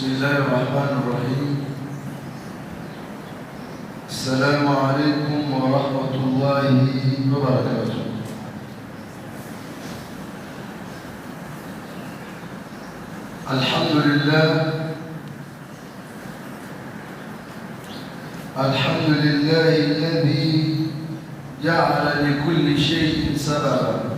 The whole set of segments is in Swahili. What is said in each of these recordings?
بسم الله الرحمن الرحيم. السلام عليكم ورحمة الله وبركاته. الحمد لله الحمد لله الذي جعل لكل شيء سببا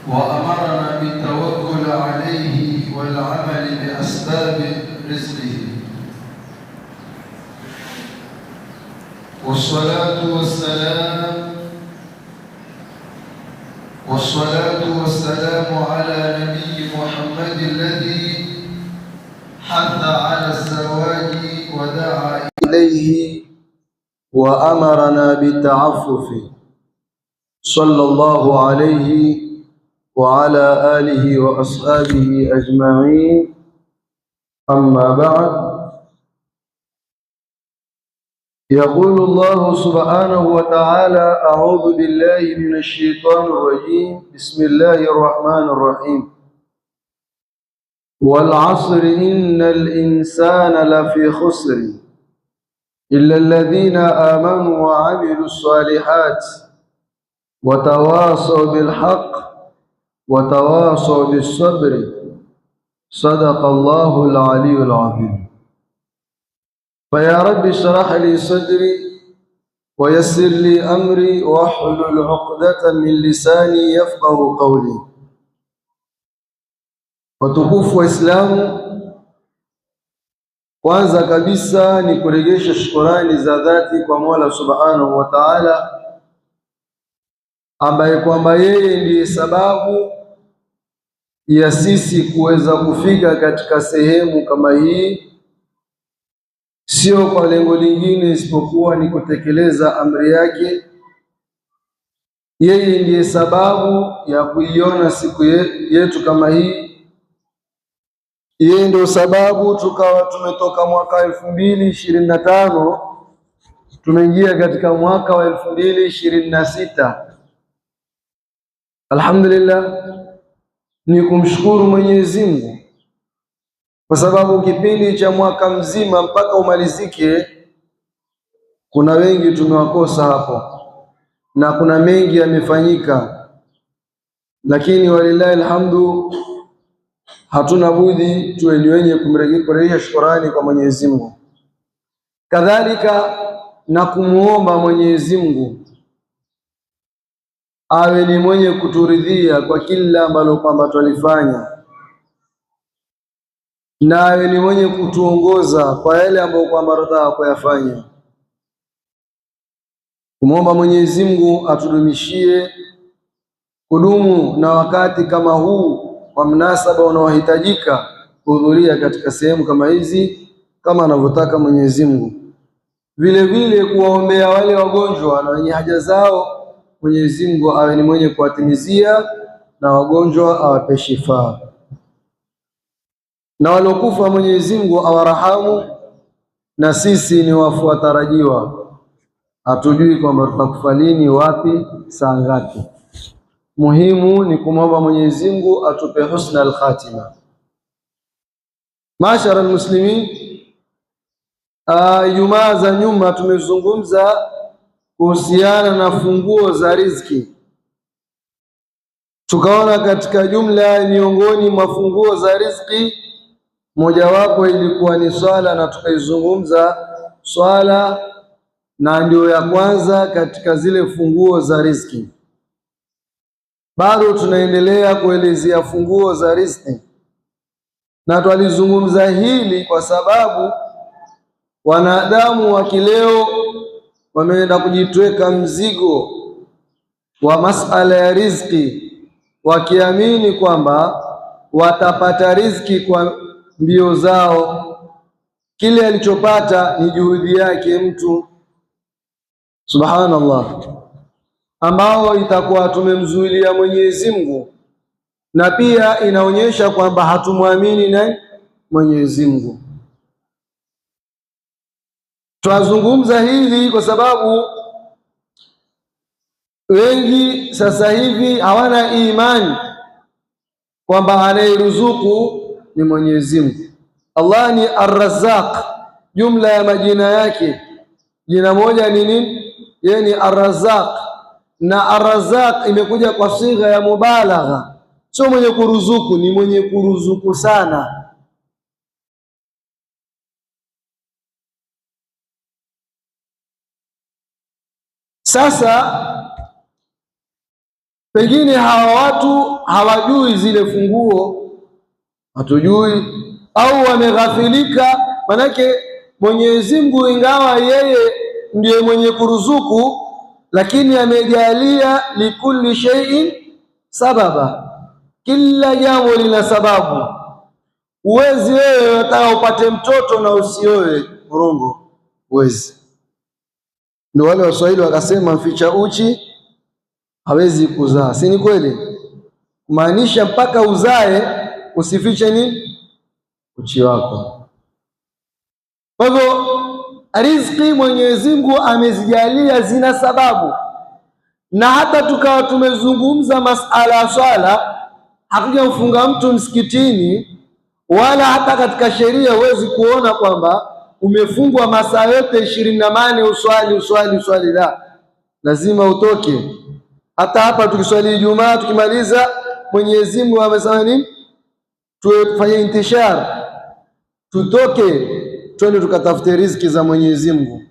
وأمرنا بالتوكل عليه والعمل بأسباب رزقه، والصلاة والسلام على نبي محمد الذي حث على الزواج ودعا إليه وأمرنا بالتعفف، صلى الله عليه وعلى آله وأصحابه أجمعين. أما بعد، يقول الله سبحانه وتعالى: أعوذ بالله من الشيطان الرجيم، بسم الله الرحمن الرحيم. والعصر إن الإنسان لفي خسر إلا الذين آمنوا وعملوا الصالحات وتواصوا بالحق وتواصوا بالصبر، صدق الله العلي العظيم. فيا رب اشرح لي صدري ويسر لي أمري واحلل عقدة من لساني يفقه قولي. Watukufu wa Islamu, kwanza kabisa ni kurejesha shukrani za dhati kwa Mola Subhanahu wa Ta'ala, ambaye kwamba yeye ndiye sababu ya sisi kuweza kufika katika sehemu kama hii, sio kwa lengo lingine isipokuwa ni kutekeleza amri yake. Yeye ndiye sababu ya kuiona siku yetu kama hii. Yeye ndio sababu tukawa tumetoka mwaka 2025 tumeingia katika mwaka wa 2026. Alhamdulillah, ni kumshukuru Mwenyezi Mungu kwa sababu kipindi cha mwaka mzima mpaka umalizike, kuna wengi tumewakosa hapo na kuna mengi yamefanyika, lakini walillahi alhamdu, hatuna budi tuwe ni wenye kumrejesha shukrani kwa Mwenyezi Mungu, kadhalika na kumuomba Mwenyezi Mungu awe ni mwenye kuturidhia kwa kila ambalo kwamba tulifanya, na awe ni mwenye kutuongoza kwa yale ambayo kwamba tunataka kuyafanya. Kumuomba Mwenyezi Mungu atudumishie kudumu na wakati kama huu kwa mnasaba unaohitajika kuhudhuria katika sehemu kama hizi kama anavyotaka Mwenyezi Mungu. Vile vile kuwaombea wale wagonjwa na wenye haja zao, Mwenyezi Mungu awe ni mwenye kuwatimizia na wagonjwa awape shifa, na walokufa Mwenyezi Mungu awarahamu, na sisi ni wafu watarajiwa. Hatujui kwamba tutakufa lini, wapi, saa ngapi. Muhimu ni kumwomba Mwenyezi Mungu atupe husna al-khatima. Mashara al-muslimin, Ijumaa za nyuma tumezungumza kuhusiana na funguo za riziki. Tukaona katika jumla miongoni mwa funguo za riziki mojawapo ilikuwa ni swala, na tukaizungumza swala na ndio ya kwanza katika zile funguo za riziki. Bado tunaendelea kuelezea funguo za riziki, na twalizungumza hili kwa sababu wanadamu wa kileo wameenda kujitweka mzigo wa masala ya riziki, wakiamini kwamba watapata riziki kwa mbio zao. Kile alichopata ni juhudi yake mtu, subhanallah, ambao itakuwa tumemzuilia Mwenyezi Mungu, na pia inaonyesha kwamba hatumwamini na Mwenyezi Mungu. Tunazungumza hili kwa sababu wengi sasa hivi hawana imani kwamba anayeruzuku ni Mwenyezi Mungu. Allah ni Ar-Razzaq, jumla ya majina yake jina moja ni nini? Yeye ni Ar-Razzaq, na Ar-Razzaq imekuja kwa sigha ya mubalagha, sio mwenye kuruzuku, ni mwenye kuruzuku sana. Sasa pengine hawa watu hawajui zile funguo, hatujui, au wameghafilika. Manake Mwenyezi Mungu ingawa yeye ndiye mwenye kuruzuku, lakini amejalia likulli shay'in sababa, kila jambo lina sababu. Uwezi wewe unataka upate mtoto na usioe, urongo, uwezi. Ndio wale Waswahili wakasema mficha uchi hawezi kuzaa, si ni kweli? Maanisha mpaka uzae usifiche nini? Uchi wako. Kwa hivyo riziki Mwenyezi Mungu amezijalia zina sababu, na hata tukawa tumezungumza masala ya swala, hakujamfunga mtu msikitini, wala hata katika sheria huwezi kuona kwamba umefungwa masaa yote 28 uswali, la, lazima utoke. Hata hapa tukiswali Ijumaa tukimaliza, Mwenyezi Mungu amesema nini? Tufanye intishar, tutoke twende tukatafute riziki za Mwenyezi Mungu.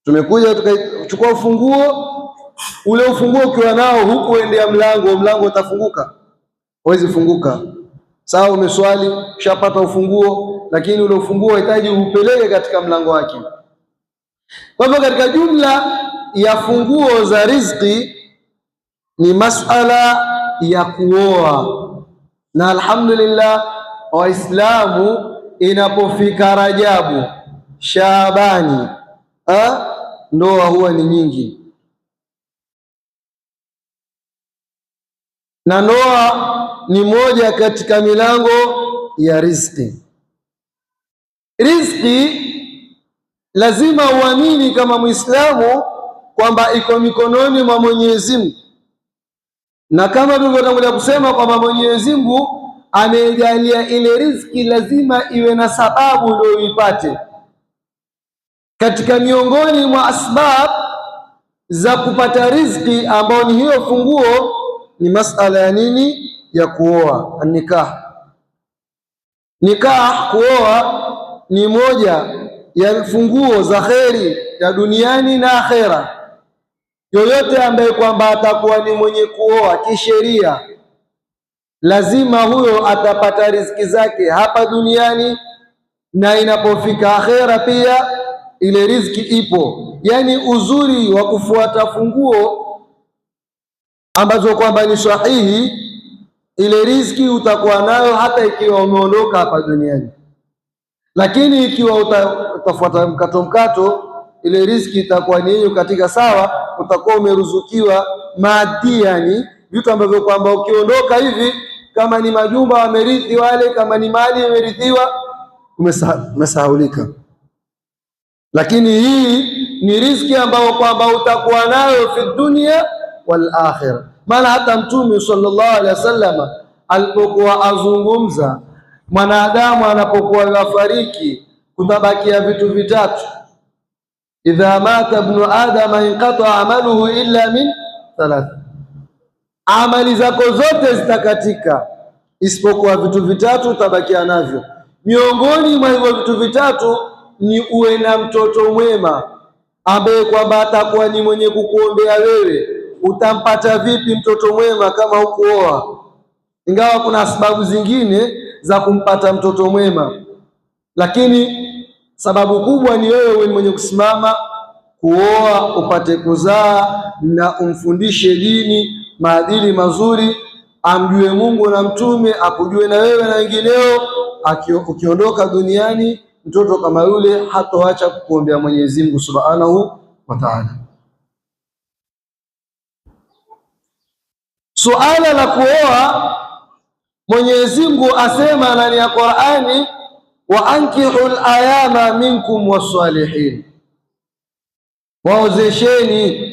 Tumekuja tukachukua ufunguo, ule ufunguo ukiwa nao huku endea mlango utafunguka? Hawezi funguka. Sawa, umeswali ushapata ufunguo, lakini ule ufunguo unahitaji upeleke katika mlango wake. Kwa hivyo katika jumla ya funguo za riziki ni masala ya kuoa, na alhamdulillah Waislamu inapofika Rajabu, Shaabani, ndoa huwa ni nyingi, na ndoa ni moja katika milango ya riziki. Riziki lazima uamini kama Muislamu kwamba iko mikononi mwa Mwenyezi Mungu, na kama tulivyotangulia kusema kwamba Mwenyezi Mungu amejalia ile riziki lazima iwe na sababu ndio uipate. Katika miongoni mwa asbab za kupata riziki ambao ni hiyo funguo ni masala ya nini? Ya kuoa, an-nikah. Nikah, kuoa, ni moja ya funguo za kheri ya duniani na akhera. Yoyote ambaye kwamba atakuwa ni mwenye kuoa kisheria, lazima huyo atapata riziki zake hapa duniani, na inapofika akhera pia ile riziki ipo. Yani uzuri wa kufuata funguo ambazo kwamba ni sahihi, ile riziki utakuwa nayo hata ikiwa umeondoka hapa duniani. Lakini ikiwa utafuata mkato, ile riziki itakuwa ni hiyo katika sawa, utakuwa umeruzukiwa maadiani, vitu ambavyo kwamba ukiondoka hivi, kama ni majumba wamerithi wale, kama ni mali imerithiwa, umesahaulika. Lakini hii ni riziki ambayo kwamba utakuwa nayo fi dunia wal akhirah. Maana hata Mtume sallallahu alaihi wasallam alipokuwa azungumza mwanadamu anapokuwa yafariki, kutabakia vitu vitatu: idha mata ibnu adama inqata amaluhu illa min thalath, amali zako zote zitakatika isipokuwa vitu vitatu utabakia navyo. Miongoni mwa hivyo vitu vitatu ni uwe na mtoto mwema ambaye kwamba atakuwa ni mwenye kukuombea wewe. Utampata vipi mtoto mwema kama hukuoa? Ingawa kuna sababu zingine za kumpata mtoto mwema, lakini sababu kubwa ni wewe uwe mwenye kusimama kuoa, upate kuzaa, na umfundishe dini, maadili mazuri, amjue Mungu na mtume, akujue na wewe na wengineo. Ukiondoka duniani, mtoto kama yule hatoacha kukuombea Mwenyezi Mungu Subhanahu wa Ta'ala. Suala la kuoa, Mwenyezi Mungu asema ndani ya Qur'ani, wa ankihul ayama minkum wasalihin, waozesheni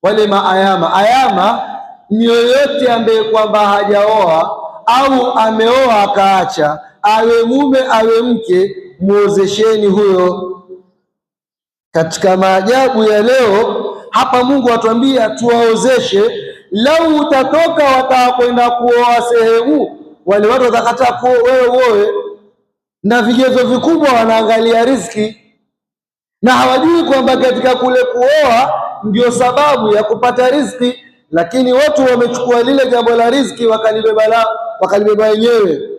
wale maayama. Ayama ni yoyote ambaye kwamba hajaoa au ameoa akaacha, awe mume awe mke, muozesheni huyo. Katika maajabu ya leo hapa, Mungu atuambia tuwaozeshe. Lau utatoka wataka kwenda kuoa sehemu, wale watu watakataa wewe uoe, na vigezo vikubwa wanaangalia riziki, na hawajui kwamba katika kule kuoa ndio sababu ya kupata riziki. Lakini watu wamechukua lile jambo la riziki wakalibeba wenyewe.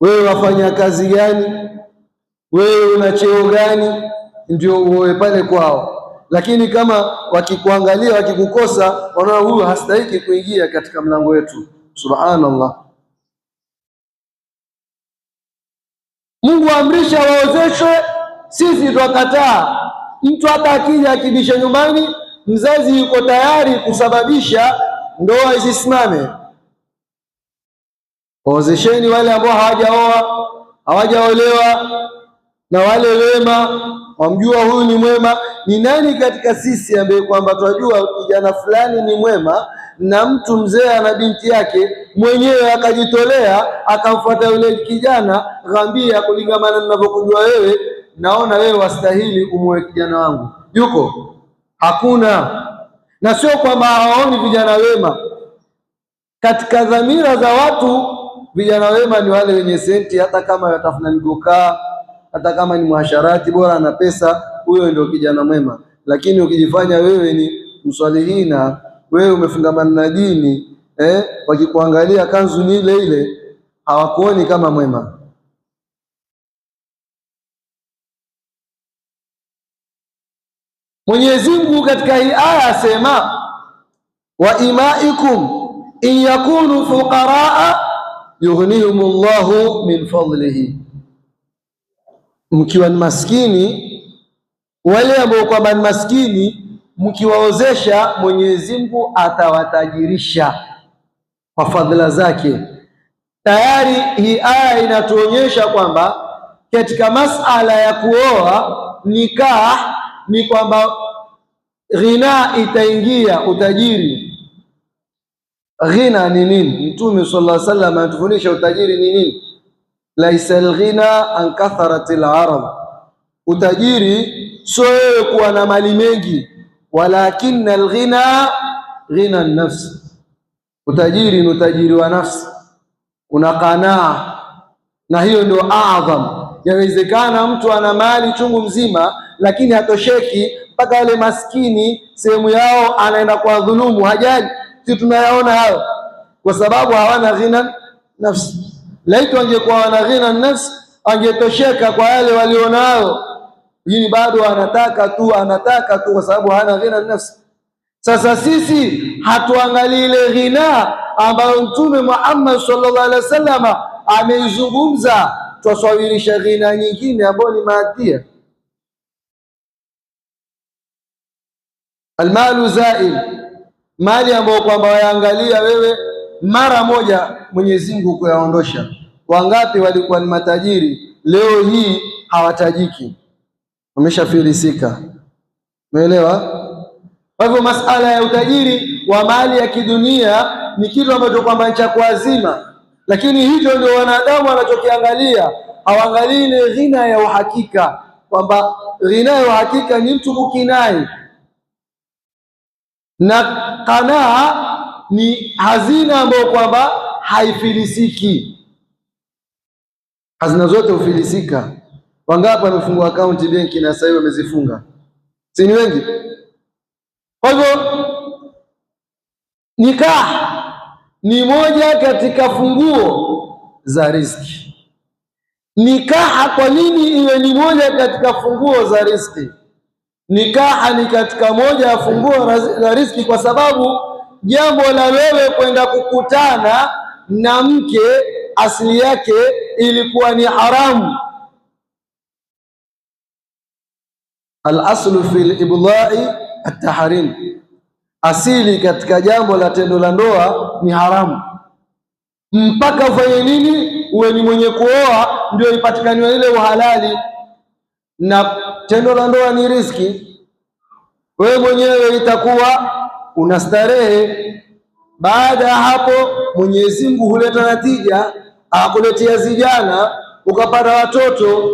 Wewe wafanya kazi gani? Wewe una cheo gani? Ndio uoe pale kwao. Lakini kama wakikuangalia, wakikukosa, wanaona huyu hastahiki kuingia katika mlango wetu. Subhanallah. Mungu amrisha waozeshwe, sisi twakataa. Mtu hata akija akibisha nyumbani, mzazi yuko tayari kusababisha ndoa isisimame. Waozesheni wale ambao hawajaoa, hawajaolewa, na wale wema, wamjua huyu ni mwema. Ni nani katika sisi ambaye kwamba twajua kijana fulani ni mwema, na mtu mzee ana binti yake mwenyewe akajitolea akamfuata yule kijana, ngambia kulingamana ninavyokujua wewe, naona wewe wastahili umuoe kijana wangu? Yuko? Hakuna. Na sio kwamba hawaoni vijana wema. Katika dhamira za watu, vijana wema ni wale wenye senti, hata kama yatafuna migokaa, hata kama ni mwasharati, bora na pesa, huyo ndio kijana mwema. Lakini ukijifanya wewe ni mswalihina, wewe umefungamana na dini, wakikuangalia kanzu ni ile ile, hawakuoni kama mwema. Mwenyezi Mungu katika hii aya asema, wa imaikum in yakunu fuqaraa yughnihumullahu min fadlihi, mkiwa ni maskini, wale ambao kwamba ni maskini, mkiwaozesha Mwenyezi Mungu atawatajirisha kwa fadhila zake. Tayari hii aya inatuonyesha kwamba katika masala ya kuoa nikah ni kwamba ghina itaingia, utajiri. Ghina ni nini? Mtume sallallahu alaihi wasallam anatufundisha utajiri ni nini. Laisa alghina an kathrati alarab, utajiri sio wewe kuwa na mali mengi, walakin alghina ghina an-nafs. Utajiri ni utajiri wa nafsi, una qanaa, na hiyo ndio adham. Yawezekana mtu ana mali chungu mzima, lakini hatosheki, mpaka wale maskini sehemu yao anaenda kwa dhulumu, hajali. Si tunayaona hayo, kwa sababu hawana ghina nafsi. Laiti angekuwa wana ghina nafsi, angetosheka kwa yale walionao. Hii bado anataka tu kwa sababu hana ghina nafsi. Sasa sisi hatuangalii ile ghina ambayo Mtume Muhammad sallallahu alaihi wasallam ameizungumza, twasawirisha ghina nyingine ambayo ni maadia. Almalu zail, mali ambayo kwamba waangalia wewe mara moja Mwenyezi Mungu kuyaondosha. Wangapi walikuwa ni matajiri, leo hii hawatajiki, wameshafilisika. Umeelewa? Kwa hivyo masala ya utajiri wa mali ya kidunia ni kitu ambacho kwamba cha kuazima, lakini hicho ndio wanadamu wanachokiangalia. Hawaangalii ile ghina ya uhakika, kwamba ghina ya uhakika ni mtu kukinai, na qanaa ni hazina ambayo kwamba haifilisiki. Hazina zote hufilisika. Wangapi wamefungua akaunti benki na sasa hivi wamezifunga? Si ni wengi? Kwa hivyo nikah ni moja katika funguo za riziki. Nikaha kwa nini iwe ni moja katika funguo za riziki? Nikaha ni katika moja ya funguo za riziki kwa sababu jambo la wewe kwenda kukutana na mke asili yake ilikuwa ni haramu. Al-aslu fil ibdai at-tahrim, asili katika jambo la tendo la ndoa ni haramu. Mpaka ufanye nini? Uwe ni mwenye kuoa ndio ipatikaniwe ile uhalali. Na tendo la ndoa ni riziki. Wewe mwenyewe itakuwa unastarehe, Baada ya hapo Mwenyezi Mungu huleta natija, akuletea vijana, ukapata watoto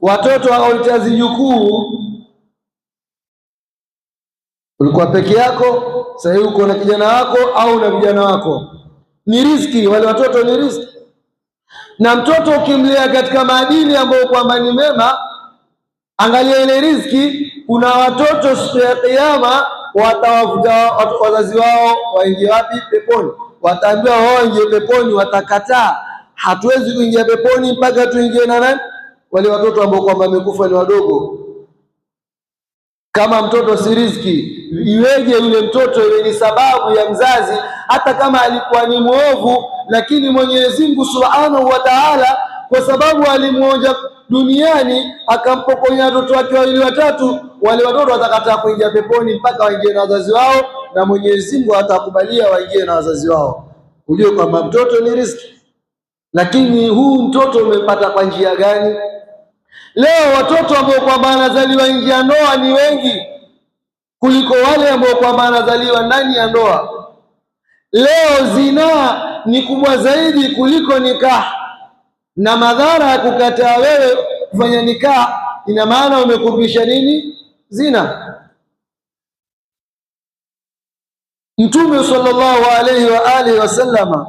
wakakuletea vijukuu. Ulikuwa peke yako, sasa hivi uko na kijana wako au na vijana wako. Ni riziki, wale watoto ni riziki. Na mtoto ukimlea katika maadili ambayo kwamba ni mema, angalia ile riziki. Kuna watoto siku ya Kiyama watawavuta wazazi wao waingie wapi? Peponi. Wataambiwa wao waingie peponi, watakataa. Hatuwezi kuingia peponi mpaka tuingie na nani? Wale watoto ambao kwamba wamekufa ni wadogo. Kama mtoto si riziki, iweje yule mtoto iwe ni sababu ya mzazi, hata kama alikuwa ni muovu, lakini Mwenyezi Mungu Subhanahu wa Ta'ala kwa sababu alimuonja duniani akampokonya watoto wake wawili watatu, wale watoto watakataa kuingia peponi mpaka waingie na wazazi wao, na Mwenyezi Mungu atakubalia waingie na wazazi wao. Ujue kwamba mtoto ni riziki. Lakini huu mtoto umepata kwa njia gani? Leo watoto ambao kwamba wanazaliwa nje ya ndoa ni wengi kuliko wale ambao kwamba wanazaliwa ndani ya ndoa. Leo zinaa ni kubwa zaidi kuliko nikah, na madhara ya kukataa wewe kufanya nikah ina maana umekurubisha nini? Zina. Mtume sallallahu alayhi wa alihi wasallama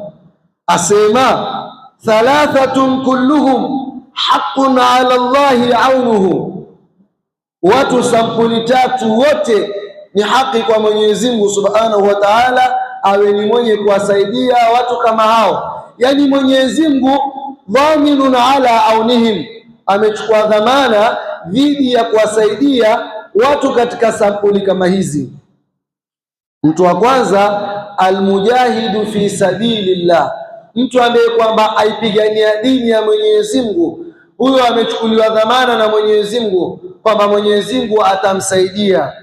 asema, thalathatun kulluhum haqqun ala Allahi aunuhu, watu sampuli tatu wote ni haki kwa Mwenyezi Mungu Subhanahu wa Ta'ala awe ni mwenye kuwasaidia watu kama hao. Yani Mwenyezi Mungu dhaminun ala aunihim, amechukua dhamana dhidi ya kuwasaidia watu katika sampuli kama hizi. Mtu wa kwanza, almujahidu fi sabilillah, mtu ambaye kwamba aipigania dini ya Mwenyezi Mungu. Huyo amechukuliwa dhamana na Mwenyezi Mungu kwamba Mwenyezi Mungu atamsaidia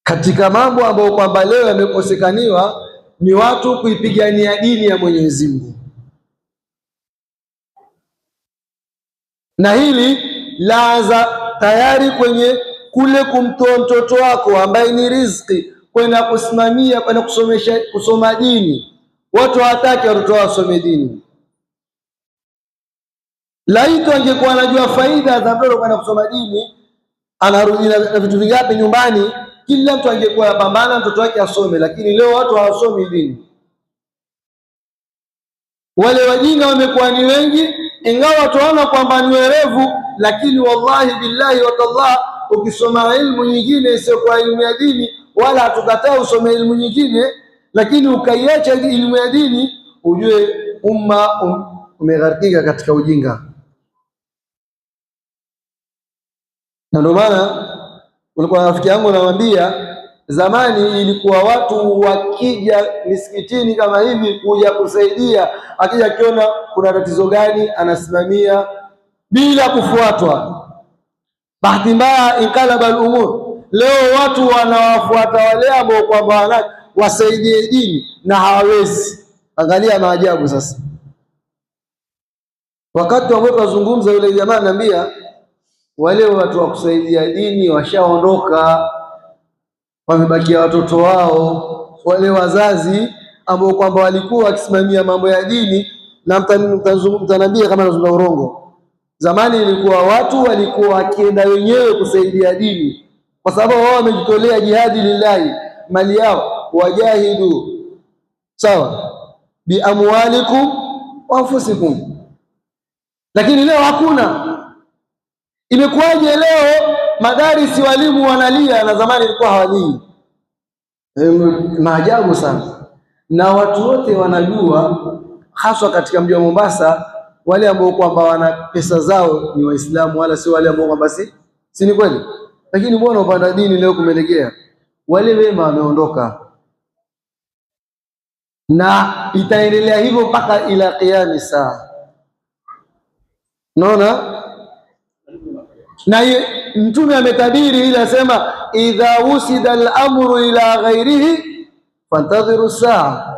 katika mambo ambayo kwamba leo yamekosekaniwa, ni watu kuipigania dini ya Mwenyezi Mungu. Na hili laanza tayari kwenye kule kumtoa mtoto wako ambaye ni riziki kwenda kusimamia, kwenda kusoma dini. Watu hawataki watoto wao wasome dini. Laiti angekuwa anajua faida za mtoto kwenda kusoma dini, anarudi na vitu vingapi nyumbani, kila mtu angekuwa yapambana mtoto wake asome. Lakini leo watu hawasomi dini. Wale wajinga wamekuwa ni wengi, ingawa wataona kwamba ni werevu, lakini wallahi billahi wa tallah, ukisoma elimu nyingine isiyokuwa elimu ya dini, wala hatukataa usome elimu nyingine, lakini ukaiacha elimu ya dini, ujue umma umegharikika katika ujinga. Na ndio maana ulikuwa rafiki yangu anamwambia, zamani ilikuwa watu wakija misikitini kama hivi kuja kusaidia, akija akiona kuna tatizo gani anasimamia bila kufuatwa. Bahati mbaya inkalaba al-umur, leo watu wanawafuata wale ambao kwamba wasaidie dini na hawawezi. Angalia maajabu sasa. Wakati ambao tunazungumza, yule jamaa ananiambia wale watu wa kusaidia dini washaondoka, wamebakia watoto wao. Wale wazazi ambao kwamba walikuwa wakisimamia mambo ya dini, na mtanambia kama nazungumza urongo. Zamani ilikuwa watu walikuwa wakienda wenyewe kusaidia dini, kwa sababu wao wamejitolea jihadi lillahi, mali yao, wajahidu sawa bi amwalikum wa anfusikum. Lakini leo hakuna. Imekuwaje leo madarisi walimu wanalia na zamani ilikuwa hawalii? Maajabu sana. Na watu wote wanajua, haswa katika mji wa Mombasa, wale ambao kwamba wana pesa zao ni Waislamu, wala si wale ambao kwamba si ni kweli. Lakini mbona upande dini leo kumelegea? Wale wema wameondoka, na itaendelea hivyo mpaka ila qiyami saa. Naona na Mtume ametabiri ile, asema idha usida al-amru ila ghairihi fantadhiru saa.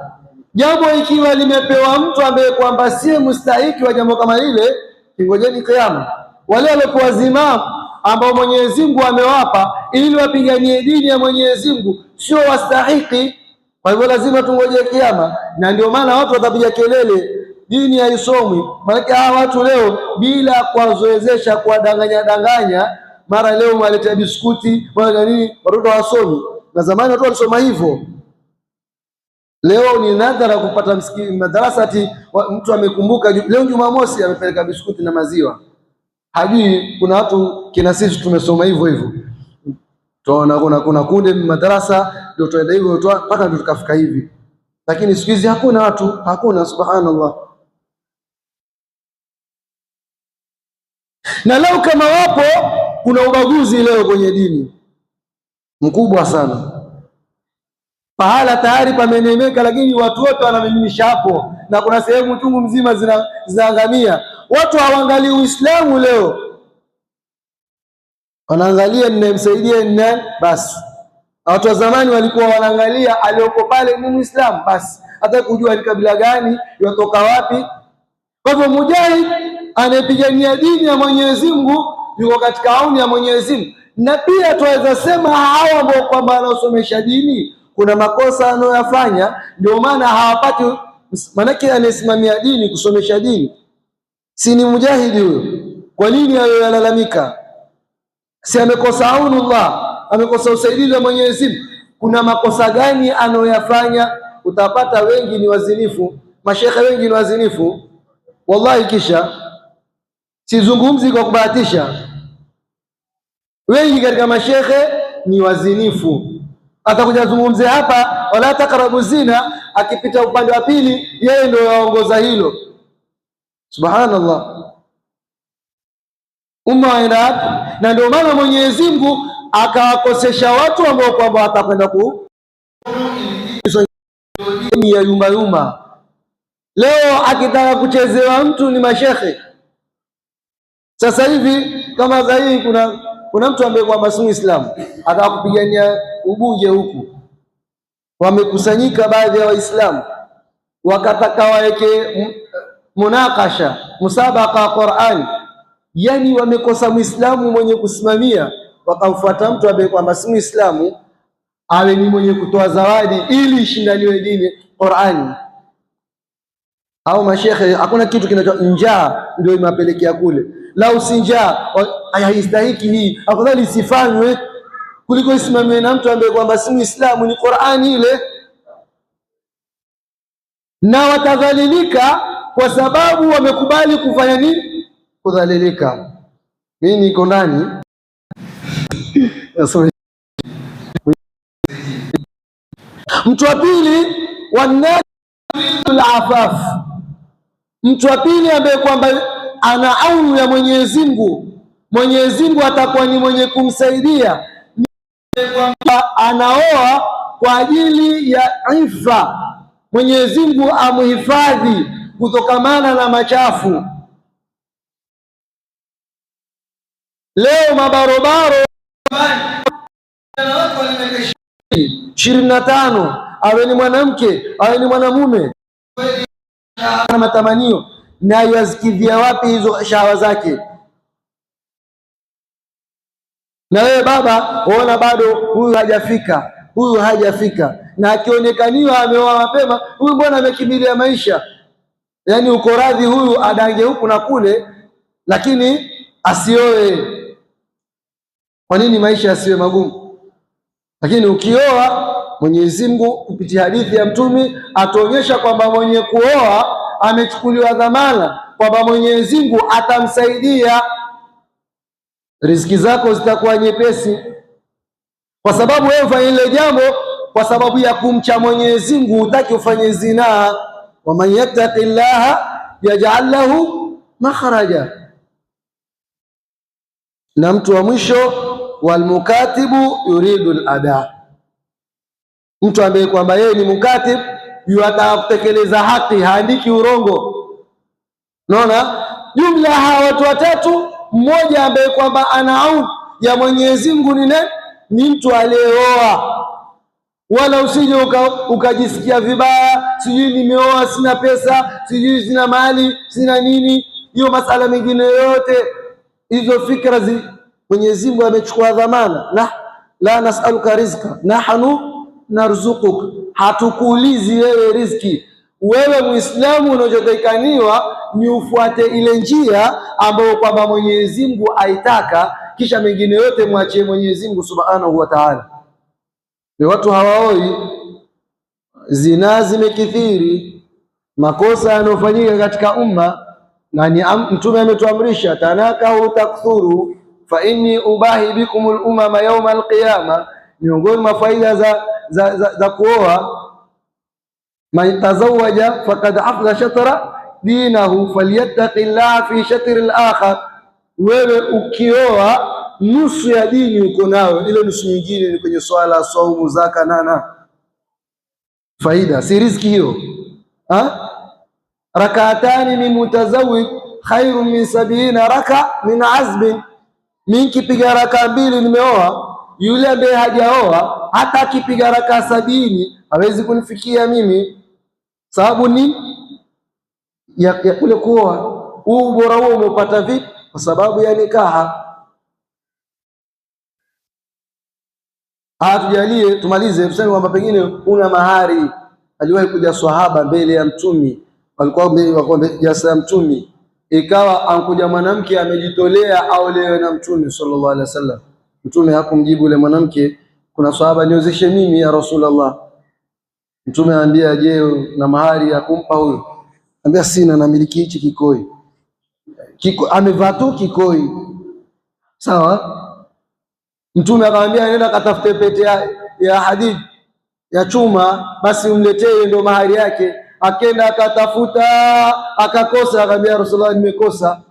Jambo ikiwa limepewa mtu ambaye kwamba si mustahiki wa jambo kama ile, ingojeni kiyama. Wale waliokuwa zimamu ambao Mwenyezi Mungu amewapa ili wapiganie dini ya Mwenyezi Mungu, sio wastahiki. Kwa hivyo lazima tungoje kiyama, na ndio maana watu watapiga kelele dini haisomwi. Maana hawa watu leo bila kuwazoezesha, kuwadanganya, mara leo mwaletea biskuti, mara nini, watoto wasomi. Na zamani watu walisoma hivyo. Leo ni nadhara kupata madarasa ati mtu amekumbuka leo Jumamosi amepeleka biskuti na maziwa. Hajui kuna watu kina sisi tumesoma hivyo hivyo. Tunaona kuna kunde madarasa ndio tuenda hivyo mpaka ndio tukafika hivi. Lakini siku hizi hakuna watu, hakuna, subhanallah. Na leo kama wapo, kuna ubaguzi leo kwenye dini mkubwa sana. Pahala tayari pamenemeka, lakini watu wote wanamiminisha hapo, na kuna sehemu chungu mzima zinaangamia. Watu hawaangalii Uislamu leo, wanaangalia ninayemsaidia ni nani basi. Watu wa zamani walikuwa wanaangalia aliyoko pale ni Muislamu basi, hata kujua ni kabila gani, yotoka wapi. Kwa hivyo mujahid anayepigania dini ya Mwenyezi Mungu yuko katika auni ya Mwenyezi Mungu. Na pia tuweza sema hawa ambao kwamba wanaosomesha dini kuna makosa anayoyafanya, ndio maana hawapati. Manake anayesimamia dini, kusomesha dini, si ni mujahidi huyo? Kwa nini hayo yalalamika? Si amekosa aunullah, amekosa usaidizi wa Mwenyezi Mungu? Kuna makosa gani anayoyafanya? Utapata wengi ni wazinifu, mashekhe wengi ni wazinifu wallahi. Kisha sizungumzi kwa kubahatisha, wengi katika mashekhe ni wazinifu. Atakuja zungumze hapa wala takarabu zina, akipita upande wa pili yeye ndio yaongoza hilo. Subhanallah, umma waenda hapo. Na ndio maana Mwenyezi Mungu akawakosesha watu ambao kwamba watakwenda ya yumba. Leo akitaka kuchezewa mtu ni mashekhe. Sasa hivi kama zaidi kuna mtu ambaye kwamba si Muislamu ataka kupigania ubunge huku, wamekusanyika baadhi ya Waislamu wakataka waweke munakasha, musabaka wa Qur'an. Yani wamekosa Muislamu mwenye kusimamia, wakamfuata mtu ambaye kwamba si Muislamu awe ni mwenye kutoa zawadi ili ishindaniwe dini Qur'ani. Au mashekhe, hakuna kitu kinacho njaa ndio imapelekea kule. Lau si njaa haistahiki hii, afadhali isifanywe kuliko isimamiwe na mtu ambaye kwamba si Muislamu. Ni Qur'ani ile. Na watadhalilika kwa sababu wamekubali kufanya nini? Kudhalilika. Mimi niko ndani mtu wa pili wanatul afaf, mtu wa pili ambaye kwamba ana aunu ya Mwenyezi Mungu. Mwenyezi Mungu atakuwa ni mwenye kumsaidia, kwamba anaoa kwa ajili ya ifa, Mwenyezi Mungu amhifadhi kutokamana na machafu. Leo mabarobaro 25 awe ni mwanamke awe ni mwanamume na matamanio, na yazikidhia wapi hizo shahawa zake? Na wewe baba uona bado huyu hajafika, na akionekaniwa ameoa mapema, huyu mbona amekimbilia maisha? Yani uko radhi huyu adange huku na kule, lakini asioe. Kwa nini maisha yasiwe magumu? Lakini ukioa, Mwenyezi Mungu kupitia hadithi ya Mtume atuonyesha kwamba mwenye kuoa amechukuliwa dhamana kwamba Mwenyezi Mungu atamsaidia, riziki zako zitakuwa nyepesi, kwa sababu wewe ufanye ile jambo kwa sababu ya kumcha Mwenyezi Mungu. Hutaki ufanye zinaa. wa man yattaqillaha yaj'al lahu makhraja. Na mtu wa mwisho, walmukatibu yuridu al-ada, mtu ambaye kwamba yeye ni mukatib, yataka kutekeleza haki, haandiki urongo. Unaona jumla hawa watu watatu, mmoja ambaye kwamba ana aun ya Mwenyezi Mungu ni mtu aliyeoa. Wala usije ukajisikia vibaya, sijui nimeoa sina pesa, sijui sina mali, sina nini. Hiyo masala mengine yote hizo fikra Mwenyezi Mungu amechukua dhamana. La nasaluka rizqa, nahnu narzuquk, hatukuulizi wewe riziki. Wewe Muislamu unachotakikaniwa ni ufuate ile njia ambayo kwamba Mwenyezi Mungu aitaka, kisha mengine yote mwachie Mwenyezi Mungu Subhanahu wa Ta'ala. Watu hawaoi, zinaa zimekithiri, makosa yanayofanyika katika umma, na ni Mtume ametuamrisha tanakahu takthuru fa inni ubahi bikumul umama yawma alqiyama. Miongoni mwa faida za kuoa, man tazawaja faqad afdha shatra dinahu falyattaqi llaha fi shatri al-akhar. Wewe ukioa nusu ya dini uko nayo, ile nusu nyingine ni kwenye swala, saumu, zaka nana. Faida si riziki hiyo. Rakatani min mutazawwij khairun min 70 raka min azbin. Mimi nikipiga raka 2 nimeoa, yule ambaye hajaoa hata akipiga raka 70 hawezi kunifikia mimi. Sababu ni ya kule kuoa. Huu ubora huo umepata vipi? Kwa sababu ya nikaha. Tujalie tumalize, tuseme kwamba pengine una mahari. Aliwahi kuja swahaba mbele ya Mtume, walikuwa jasa ya Mtume, ikawa ankuja mwanamke amejitolea aolewe na Mtume sallallahu alaihi wasallam. Mtume hakumjibu yule mwanamke, kuna swahaba, niozeshe mimi ya Rasulullah. Mtume anambia, je, na mahari ya kumpa huyo? Anambia, sina, namiliki hichi kikoi. Amevaa tu kikoi. Sawa. Mtume akamwambia, nenda katafute pete ya hadid ya chuma, basi umletee, ndio mahari yake. Akenda akatafuta akakosa, akamwambia Rasulullah, nimekosa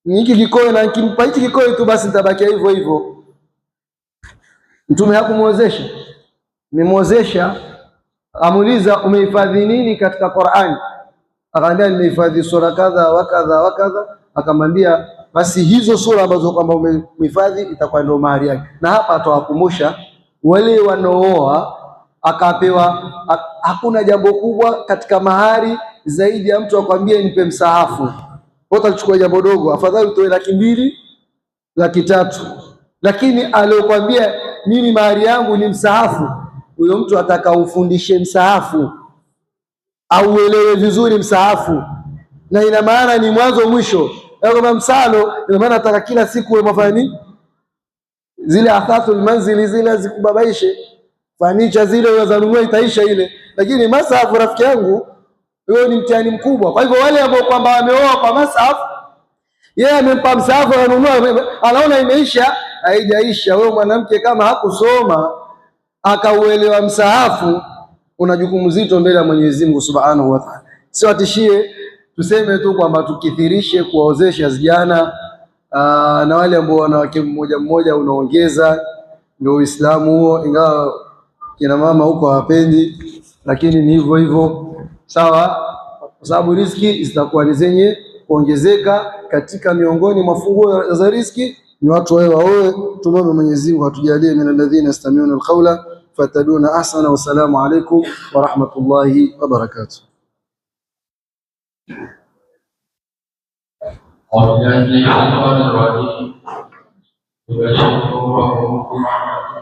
hiki kikoi, na nikimpa hiki kikoi tu basi nitabaki hivyo hivyo. Mtume hakumwozesha. Nimemwozesha. Amuuliza, umehifadhi nini katika Qur'an? Akamwambia, nimehifadhi sura kadha wa kadha wa kadha. Akamwambia, basi hizo sura ambazo kwamba umehifadhi itakuwa ndio mahari yake. Na hapa atawakumbusha wale wanaooa akapewa, hakuna jambo kubwa katika mahari zaidi ya mtu akwambie nipe msahafu. Wote alichukua jambo dogo, afadhali utoe 200,000, 300,000. Lakini aliyokuambia mimi mahari yangu ni msahafu, huyo mtu ataka ufundishe msahafu au uelewe vizuri msahafu, na ina maana ni mwanzo mwisho. Kama msalo, ina maana ataka kila siku wewe mfanye nini, zile athathul manzili zile zikubabaishe, fanicha zile unazanunua itaisha ile. Lakini masahafu, rafiki yangu, wewe ni mtihani mkubwa. Kwa hivyo wale ambao kwamba wameoa kwa masahafu, yeye amempa msahafu, ananunua, anaona imeisha. Haijaisha. Wewe mwanamke kama hakusoma akauelewa msahafu, una jukumu zito mbele ya Mwenyezi Mungu Subhanahu wa Ta'ala. Sio atishie, tuseme tu kwamba tukithirishe kuwaozesha vijana na wale ambao wanawake mmoja mmoja unaongeza, ndio Uislamu huo, ingawa kina mama huko hawapendi, lakini ni hivyo hivyo. Sawa, kwa sababu riziki zitakuwa ni zenye kuongezeka. Katika miongoni mwa funguo za riziki ni watu waoe. Tumombe Mwenyezi Mungu atujalie min alladhina yastami'una alqawla fattabi'una ahsana. Wassalamu alaykum wa rahmatullahi wa barakatuh.